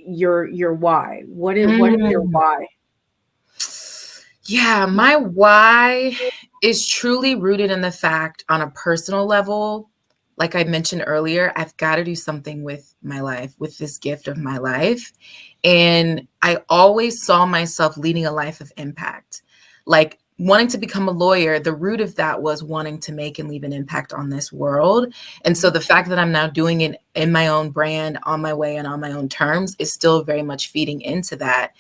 your why? What is your why? Yeah, my why is truly rooted in the fact on a personal level. Like I mentioned earlier, I've got to do something with my life, with this gift of my life. And I always saw myself leading a life of impact. Like wanting to become a lawyer, the root of that was wanting to make and leave an impact on this world. And so the fact that I'm now doing it in my own brand, on my way and on my own terms is still very much feeding into that.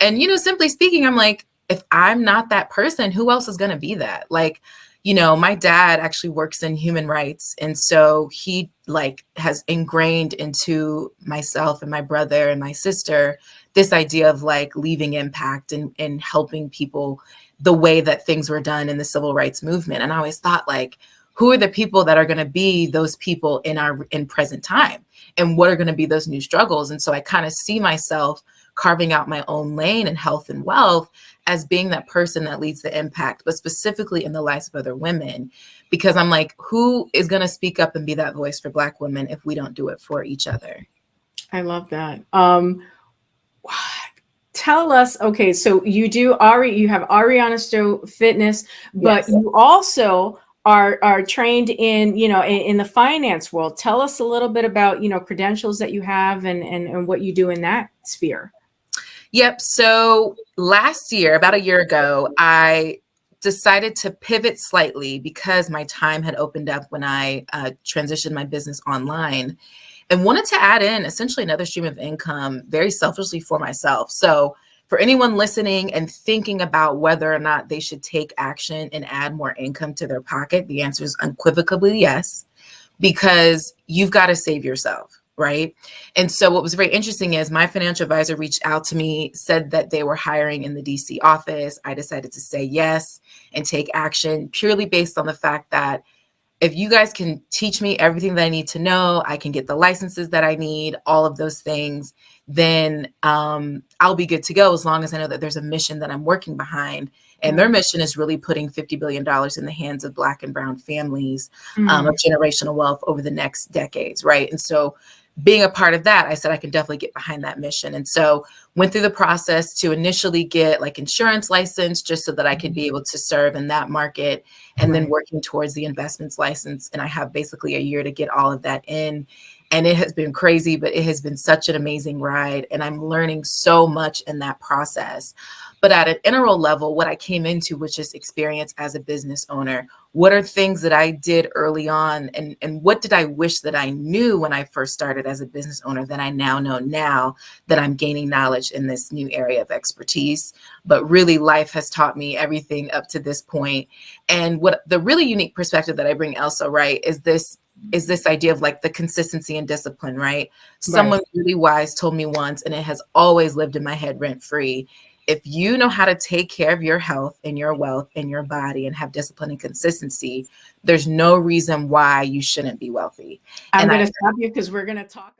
And, simply speaking, I'm like, if I'm not that person, who else is going to be that? Like, my dad actually works in human rights. And so he has ingrained into myself and my brother and my sister, this idea of leaving impact and helping people the way that things were done in the civil rights movement. And I always thought who are the people that are going to be those people in present time? And what are going to be those new struggles? And so I kind of see myself carving out my own lane in health and wealth as being that person that leads the impact, but specifically in the lives of other women, because I'm like, who is going to speak up and be that voice for Black women if we don't do it for each other? I love that. Tell us, okay, so you have Ariana Stowe Fitness, but you also are trained in the finance world. Tell us a little bit about, credentials that you have and what you do in that sphere. Yep. So last year, about a year ago, I decided to pivot slightly because my time had opened up when I transitioned my business online and wanted to add in essentially another stream of income very selfishly for myself. So for anyone listening and thinking about whether or not they should take action and add more income to their pocket, the answer is unequivocally yes, because you've got to save yourself. Right. And so what was very interesting is my financial advisor reached out to me, said that they were hiring in the DC office. I decided to say yes and take action purely based on the fact that if you guys can teach me everything that I need to know, I can get the licenses that I need, all of those things, then I'll be good to go as long as I know that there's a mission that I'm working behind. And their mission is really putting $50 billion in the hands of Black and brown families of generational wealth over the next decades. Right. And so being a part of that, I said I can definitely get behind that mission. And so went through the process to initially get insurance license just so that I could be able to serve in that market, and then working towards the investments license. And I have basically a year to get all of that in. And it has been crazy, but it has been such an amazing ride. And I'm learning so much in that process. But at an integral level, what I came into, which is experience as a business owner, what are things that I did early on? And what did I wish that I knew when I first started as a business owner that I now know now that I'm gaining knowledge in this new area of expertise? But really, life has taught me everything up to this point. And what the really unique perspective that I bring, Elsa, right, is this idea of the consistency and discipline, right? Someone really wise told me once, and it has always lived in my head rent free. If you know how to take care of your health and your wealth and your body and have discipline and consistency, there's no reason why you shouldn't be wealthy. I'm going to stop you because we're going to talk.